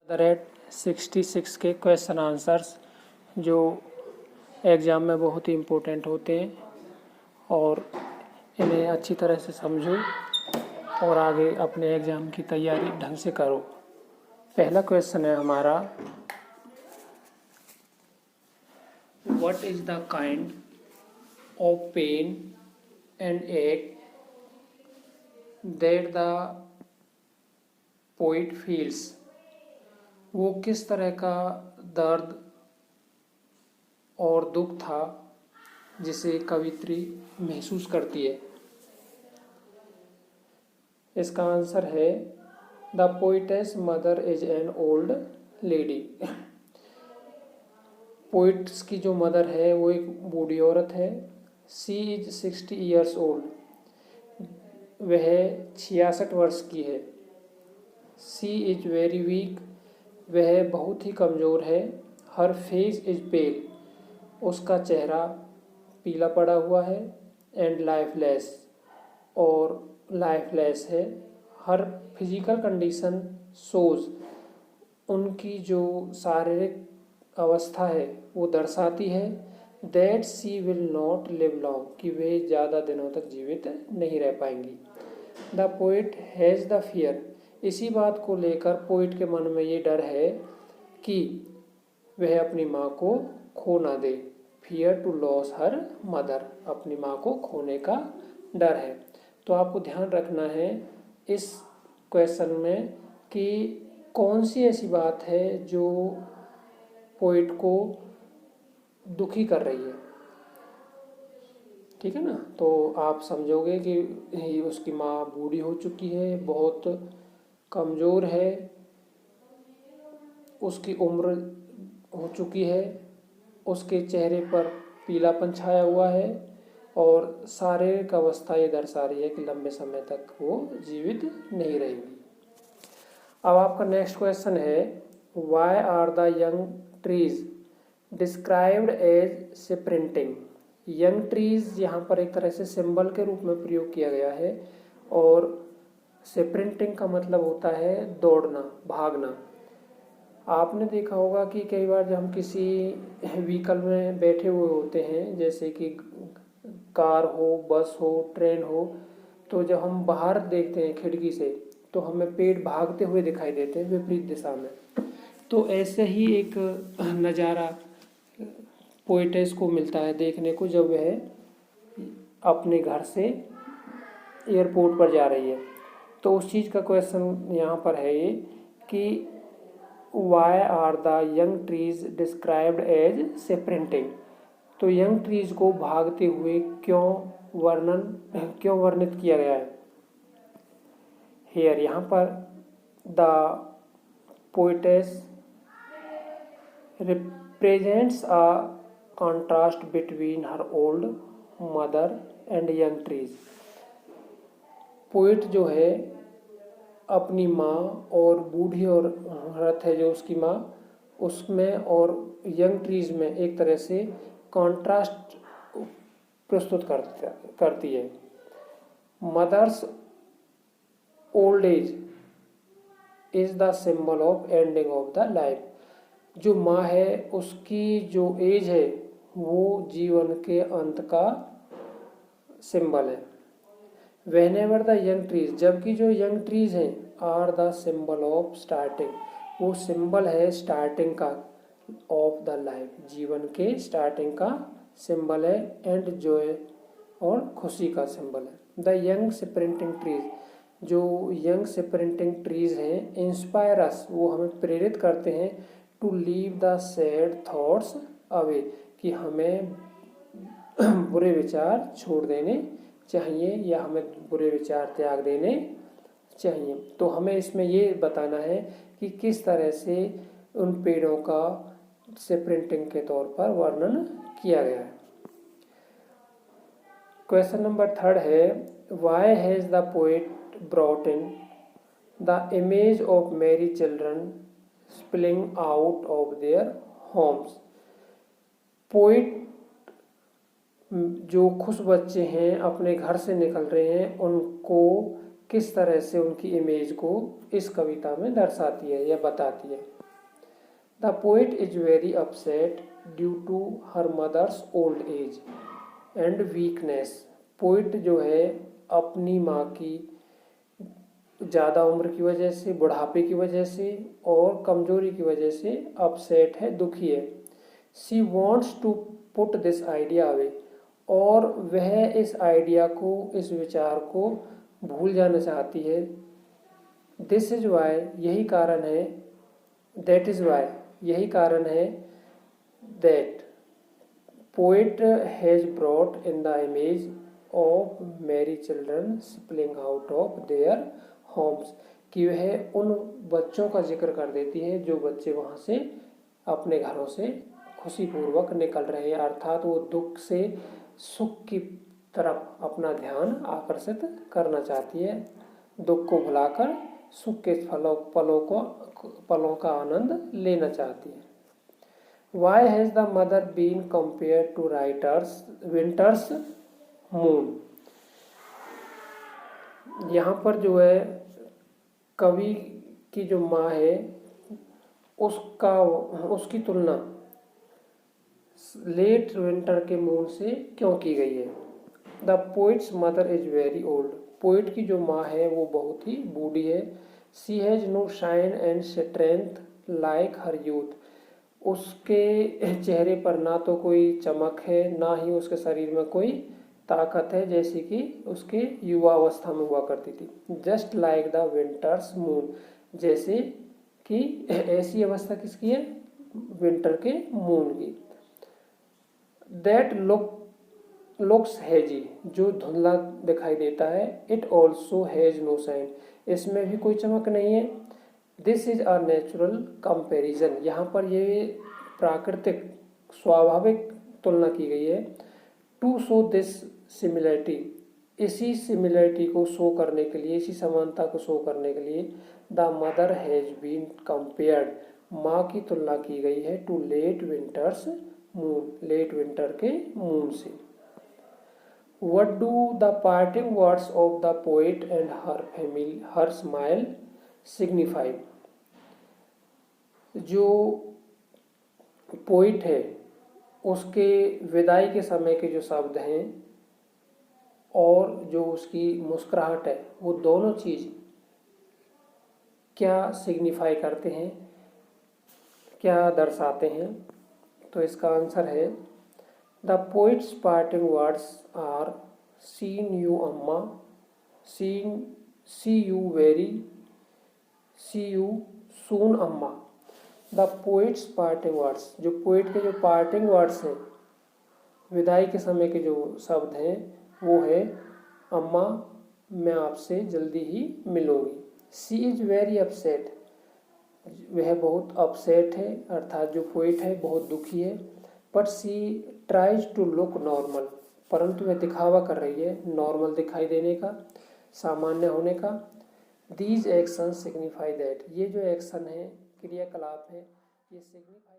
The rate 66 के question answers जो exam में बहुत ही इम्पोर्टेंट होते हैं और इन्हें अच्छी तरह से समझो और आगे अपने एग्ज़ाम की तैयारी ढंग से करो। पहला क्वेश्चन है हमारा, what is the kind of pain and ache that the poet feels. वो किस तरह का दर्द और दुख था जिसे कवित्री महसूस करती है। इसका आंसर है the poetess mother is an old lady. Poets की जो मदर है वो एक बूढ़ी औरत है। सी इज 60 ईयर्स ओल्ड। वह 66 वर्ष की है। सी इज वेरी वीक। वह बहुत ही कमज़ोर है। हर फेस इज पेल। उसका चेहरा पीला पड़ा हुआ है। एंड लाइफलेस, और लाइफलेस है। हर फिजिकल कंडीशन शोज, उनकी जो शारीरिक अवस्था है वो दर्शाती है that she will not live long, कि वे ज़्यादा दिनों तक जीवित नहीं रह पाएंगी। The poet has the fear. इसी बात को लेकर पोइट के मन में ये डर है कि वह अपनी माँ को खो ना दे। Fear to loss her mother, अपनी माँ को खोने का डर है। तो आपको ध्यान रखना है इस क्वेश्चन में कि कौन सी ऐसी बात है जो पोइट को दुखी कर रही है। ठीक है ना। तो आप समझोगे कि उसकी माँ बूढ़ी हो चुकी है, बहुत कमज़ोर है, उसकी उम्र हो चुकी है, उसके चेहरे पर पीलापन छाया हुआ है और शारीरिक अवस्था ये दर्शा रही है कि लंबे समय तक वो जीवित नहीं रहेंगी। अब आपका नेक्स्ट क्वेश्चन है, why are the young trees described as sprinting. Young trees यहाँ पर एक तरह से सिंबल के रूप में प्रयोग किया गया है और स्प्रिंटिंग का मतलब होता है दौड़ना, भागना। आपने देखा होगा कि कई बार जब हम किसी व्हीकल में बैठे हुए होते हैं, जैसे कि कार हो, बस हो, ट्रेन हो, तो जब हम बाहर देखते हैं खिड़की से तो हमें पेड़ भागते हुए दिखाई देते हैं विपरीत दिशा में। तो ऐसे ही एक नज़ारा पोइटेस को मिलता है देखने को जब वह अपने घर से एयरपोर्ट पर जा रही है। तो उस चीज़ का क्वेश्चन यहाँ पर है ये कि why are the young trees described as sprinting. तो यंग ट्रीज को भागते हुए क्यों वर्णित किया गया है। हेयर, यहाँ पर the poetess represents a contrast between her old mother and young trees. Poet जो है अपनी माँ और बूढ़ी और औरत है जो उसकी माँ, उसमें और यंग ट्रीज में एक तरह से कॉन्ट्रास्ट प्रस्तुत करती है। Mother's old age is the symbol of ending of the life. जो माँ है उसकी जो एज है वो जीवन के अंत का सिंबल है। Whenever the young trees, जबकि जो यंग ट्रीज हैं, are the symbol of starting, वो सिंबल है स्टार्टिंग का, ऑफ द लाइफ, जीवन के स्टार्टिंग का सिंबल है, एंड जॉय और खुशी का सिंबल है। द यंग स्प्रिंटिंग ट्रीज, जो यंग स्प्रिंटिंग ट्रीज हैं, इंस्पायर अस, वो हमें प्रेरित करते हैं to leave the sad thoughts away, कि हमें बुरे विचार छोड़ देने चाहिए या हमें बुरे विचार त्याग देने चाहिए। तो हमें इसमें ये बताना है कि किस तरह से उन पेड़ों का स्प्रिंटिंग के तौर पर वर्णन किया गया है। क्वेश्चन नंबर 3 है, why has the poet brought in the image of merry children spilling out of their homes. Poet जो खुश बच्चे हैं अपने घर से निकल रहे हैं, उनको किस तरह से उनकी इमेज को इस कविता में दर्शाती है या बताती है। The poet is very upset due to her mother's old age and weakness. Poet जो है अपनी माँ की ज़्यादा उम्र की वजह से, बुढ़ापे की वजह से और कमजोरी की वजह से अपसेट है, दुखी है। She wants to put this idea away, और वह इस आइडिया को, इस विचार को भूल जाना चाहती है। दिस इज वाई, यही कारण है, दैट इज वाई, यही कारण है, that poet has brought in the image of merry children spilling out of their homes, कि वह उन बच्चों का जिक्र कर देती है जो बच्चे वहाँ से अपने घरों से खुशीपूर्वक निकल रहे हैं, अर्थात वो दुख से सुख की तरफ अपना ध्यान आकर्षित करना चाहती है, दुख को भुलाकर सुख के पलों का आनंद लेना चाहती है। Why has the mother been compared to winter's moon? यहाँ पर जो है कवि की जो माँ है उसकी तुलना लेट विंटर के मून से क्यों की गई है। The poet's mother is very old, poet की जो माँ है वो बहुत ही बूढ़ी है। She has no shine and strength like her youth, उसके चेहरे पर ना तो कोई चमक है, ना ही उसके शरीर में कोई ताकत है जैसी कि उसके युवा अवस्था में हुआ करती थी। Just like the winters moon, जैसे कि ऐसी अवस्था किसकी है, विंटर के मून की। दैट लुक्स हैजी, जो धुंधला दिखाई देता है। It also has no shine, इसमें भी कोई चमक नहीं है। This is a natural comparison, यहाँ पर ये प्राकृतिक स्वाभाविक तुलना की गई है। टू शो दिस सिमिलरिटी, इसी सिमिलरिटी को शो करने के लिए, इसी समानता को शो करने के लिए the mother has been compared, माँ की तुलना की गई है to late winter's moon, late winter के मून से। What do the parting words of the poet and her smile signify? जो पोइट है उसके विदाई के समय के जो शब्द हैं और जो उसकी मुस्कुराहट है, वो दोनों चीज़ क्या सिग्निफाई करते हैं, क्या दर्शाते हैं। तो इसका आंसर है the poet's parting words are seen you Amma, see you soon Amma. The poet's parting words, जो पोइट के जो पार्टिंग वर्ड्स हैं, विदाई के समय के जो शब्द हैं, वो है अम्मा मैं आपसे जल्दी ही मिलूंगी। सी इज वेरी अपसेट, वह बहुत अपसेट है, अर्थात जो पोइट है बहुत दुखी है। But she tries to look normal, परंतु वह दिखावा कर रही है नॉर्मल दिखाई देने का, सामान्य होने का। दीज एक्शन सिग्निफाई दैट, ये जो एक्शन है, क्रियाकलाप है, ये सिग्निफाई